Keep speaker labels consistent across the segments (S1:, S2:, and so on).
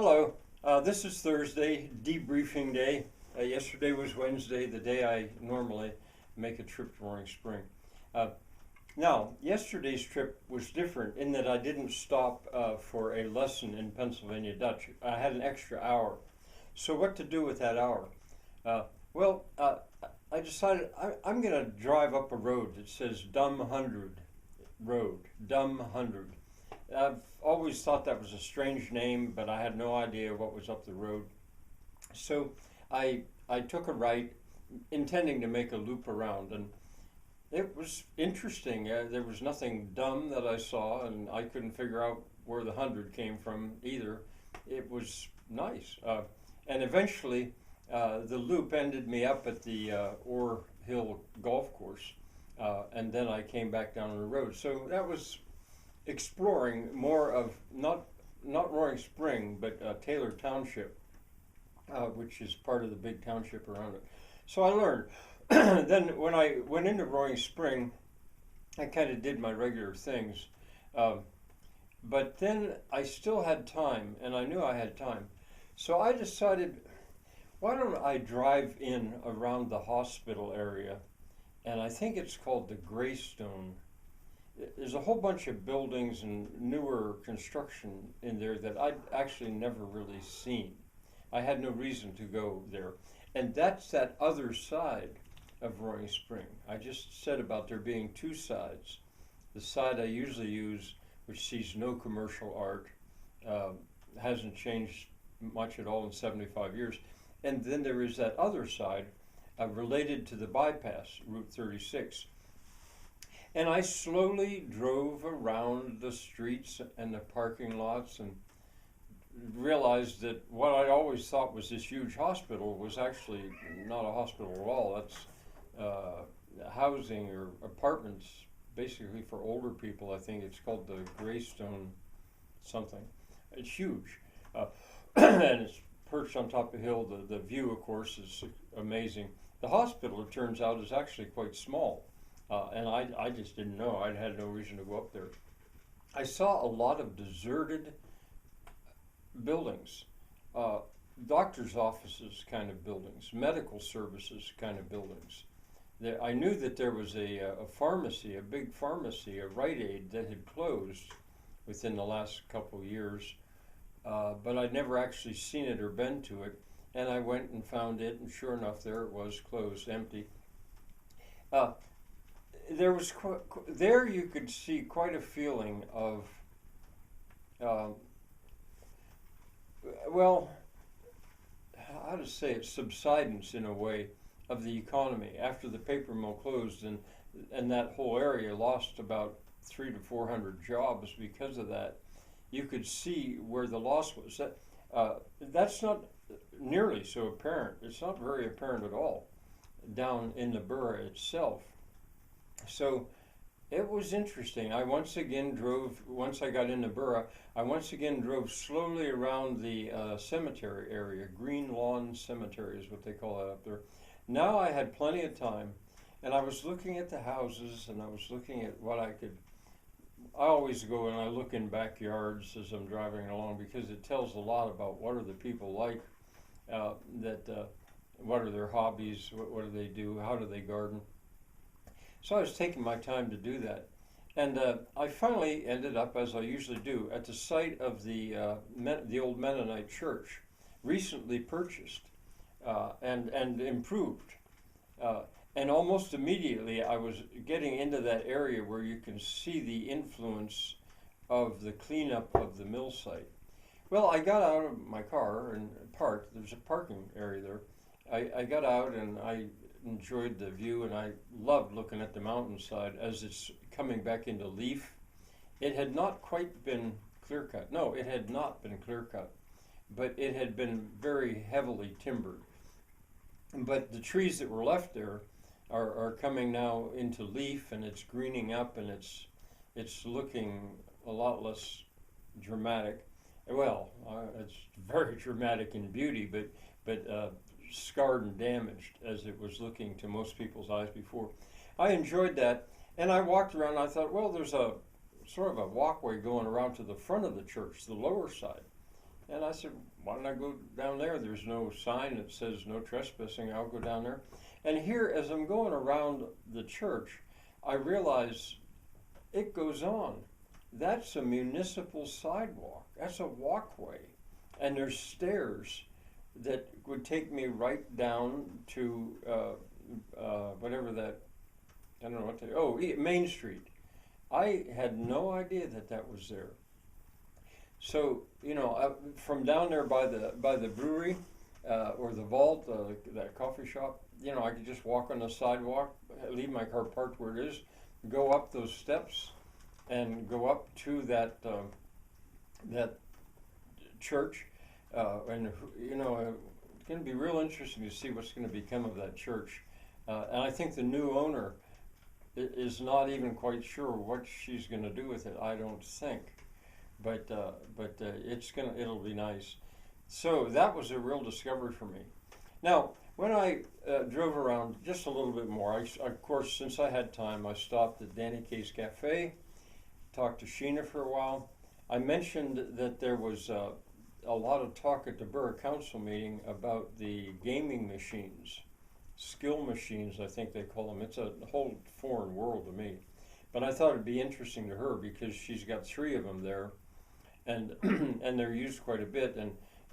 S1: Hello, this is Thursday, debriefing day. Yesterday was Wednesday, the day I normally make a trip to Roaring Spring. Uh, Now, yesterday's trip was different in that I didn't stop for a lesson in Pennsylvania Dutch. I had an extra hour. So, what to do with that hour? Uh, well, I decided I'm going to drive up a road that says Dumb 100 Road, Dumb 100. I've always thought that was a strange name, but I had no idea what was up the road. So I took a right, intending to make a loop around, and it was interesting. There was nothing dumb that I saw, and I couldn't figure out where the 100 came from either. It was nice. And eventually, the loop ended me up at the Orr Hill Golf Course, and then I came back down the road. So that was exploring more of not Roaring Spring, but Taylor Township, which is part of the big township around it. So I learned. Then when I went into Roaring Spring, I kind of did my regular things, um, but then I still had time, and I knew I had time. So I decided, why don't I drive in around the hospital area, and I think it's called the Greystone. There's a whole bunch of buildings and newer construction in there that I'd actually never really seen. I had no reason to go there. And that's that other side of Roaring Spring. I just said about there being two sides. The side I usually use, which sees no commercial art, uh, hasn't changed much at all in 75 years. And then there is that other side related to the bypass, Route 36. And I slowly drove around the streets and the parking lots and realized that what I always thought was this huge hospital was actually not a hospital at all. That's housing or apartments basically for older people. I think it's called the Greystone something. It's huge. And it's perched on top of a hill. The view, of course, is amazing. The hospital, it turns out, is actually quite small. And I just didn't know. I had no reason to go up there. I saw a lot of deserted buildings, uh, doctor's offices kind of buildings, medical services kind of buildings. I knew that there was a pharmacy, a big pharmacy, a Rite Aid that had closed within the last couple of years, but I'd never actually seen it or been to it. And I went and found it, and sure enough, there it was, closed, empty. Uh, there was there you could see quite a feeling of uh, well, how to say it, subsidence in a way of the economy after the paper mill closed, and that whole area lost about 300 to 400 jobs because of that. You could see where the loss was. That's not nearly so apparent. It's not very apparent at all down in the borough itself. So it was interesting. Once I got into Borough, I once again drove slowly around the cemetery area. Green Lawn Cemetery is what they call it up there. Now I had plenty of time, and I was looking at the houses, and I was looking at what I could. I always go and I look in backyards as I'm driving along because it tells a lot about what are the people like, what are their hobbies, what do they do, how do they garden. So I was taking my time to do that. And I finally ended up, as I usually do, at the site of the old Mennonite church, recently purchased and improved. And almost immediately I was getting into that area where you can see the influence of the cleanup of the mill site. Well, I got out of my car and parked. There's a parking area there. I got out and I enjoyed the view, and I loved looking at the mountainside as it's coming back into leaf. It had not quite been clear cut. No, it had not been clear cut, but it had been very heavily timbered. But the trees that were left there are coming now into leaf, and it's greening up, and it's looking a lot less dramatic. Well, it's very dramatic in beauty, but scarred and damaged as it was looking to most people's eyes before. I enjoyed that, and I walked around and I thought, well, there's a sort of a walkway going around to the front of the church, the lower side. And I said, why don't I go down there? There's no sign that says no trespassing. I'll go down there. And here, as I'm going around the church, I realize it goes on. That's a municipal sidewalk. That's a walkway. And there's stairs that would take me right down to whatever that, I don't know what Main Street. I had no idea that that was there. So, from down there by the brewery or the vault, that coffee shop, I could just walk on the sidewalk, leave my car parked where it is, go up those steps, and go up to that church. And it's going to be real interesting to see what's going to become of that church. And I think the new owner is not even quite sure what she's going to do with it. I don't think. But it'll be nice. So that was a real discovery for me. Now, when I drove around just a little bit more, of course, since I had time, I stopped at Danikay's Kafe, talked to Sheena for a while. I mentioned that there was a lot of talk at the Borough Council meeting about the gaming machines, skill machines, I think they call them. It's a whole foreign world to me. But I thought it'd be interesting to her because she's got 3 of them there. And and they're used quite a bit,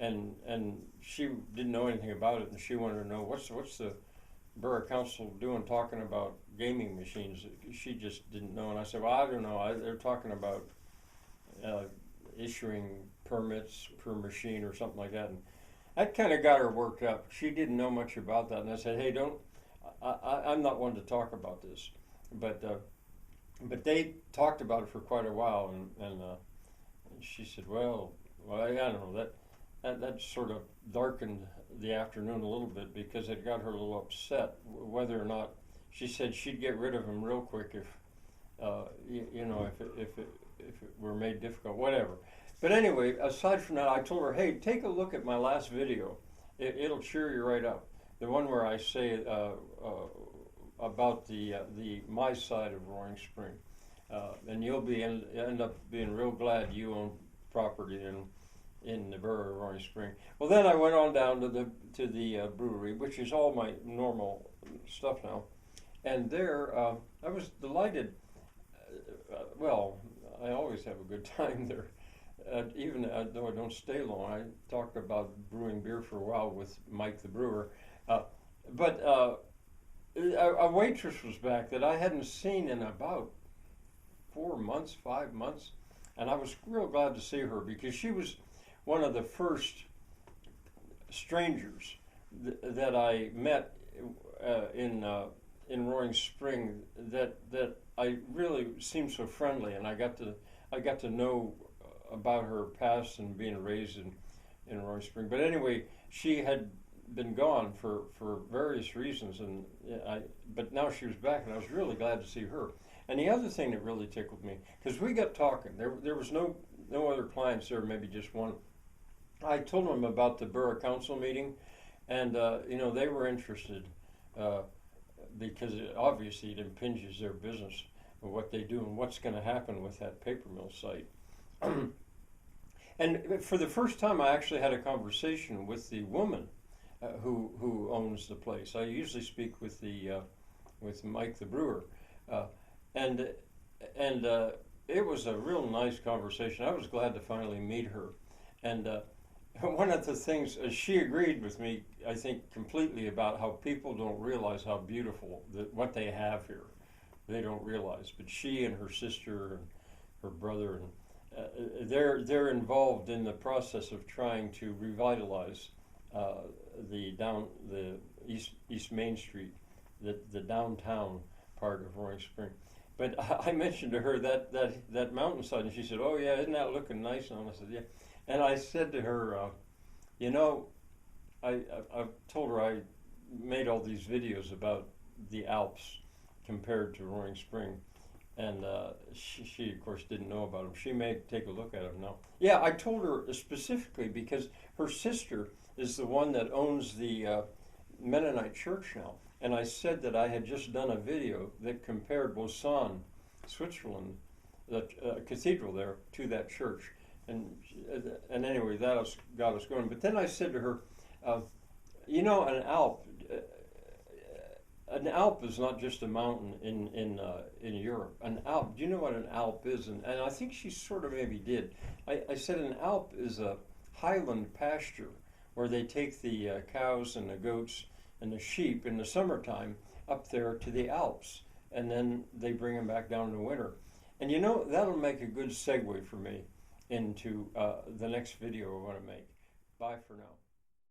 S1: and she didn't know anything about it, and she wanted to know what's the Borough Council doing talking about gaming machines. She just didn't know, and I said, well, I don't know. They're talking about issuing permits per machine or something like that, and that kind of got her worked up. She didn't know much about that, and I said, hey, I'm not one to talk about this, but they talked about it for quite a while, and she said, well, I don't know, that sort of darkened the afternoon a little bit because it got her a little upset whether or not, she said she'd get rid of him real quick if it were made difficult, whatever. But anyway, aside from that, I told her, hey, take a look at my last video. It'll cheer you right up. The one where I say about my side of Roaring Spring. And you'll end up being real glad you own property in the borough of Roaring Spring. Well, then I went on down to the brewery, which is all my normal stuff now, and there I was delighted. Well, I always have a good time there, even though I don't stay long. I talked about brewing beer for a while with Mike the brewer, but a waitress was back that I hadn't seen in about 4 months, 5 months, and I was real glad to see her because she was one of the first strangers that I met in Roaring Spring that I really seemed so friendly, and I got to know about her past and being raised in Roaring Spring. But anyway, she had been gone for various reasons, but now she was back, and I was really glad to see her. And the other thing that really tickled me, because we got talking, there was no other clients there, maybe just one. I told them about the Borough Council meeting, and they were interested because obviously it impinges their business and what they do and what's going to happen with that paper mill site. And for the first time, I actually had a conversation with the woman who owns the place. I usually speak with Mike the brewer. And it was a real nice conversation. I was glad to finally meet her. And one of the things, she agreed with me, I think, completely about how people don't realize how beautiful what they have here. They don't realize. But she and her sister and her brother, and they're involved in the process of trying to revitalize the East Main Street, the downtown part of Roaring Spring. But I mentioned to her that mountainside, and she said, "Oh yeah, isn't that looking nice?" And I said, "Yeah." And I said to her, I told her I made all these videos about the Alps compared to Roaring Spring, and she of course didn't know about them. She may take a look at them now. Yeah, I told her specifically because her sister is the one that owns the Mennonite church now. And I said that I had just done a video that compared Lausanne, Switzerland, the cathedral there, to that church. and anyway, got us going. But then I said to her, you know, an Alp is not just a mountain in Europe. An Alp, do you know what an Alp is? And I think she sort of maybe did. I said an Alp is a highland pasture where they take the cows and the goats and the sheep in the summertime up there to the Alps, and then they bring them back down in the winter. And you know, that'll make a good segue for me into the next video I want to make. Bye for now.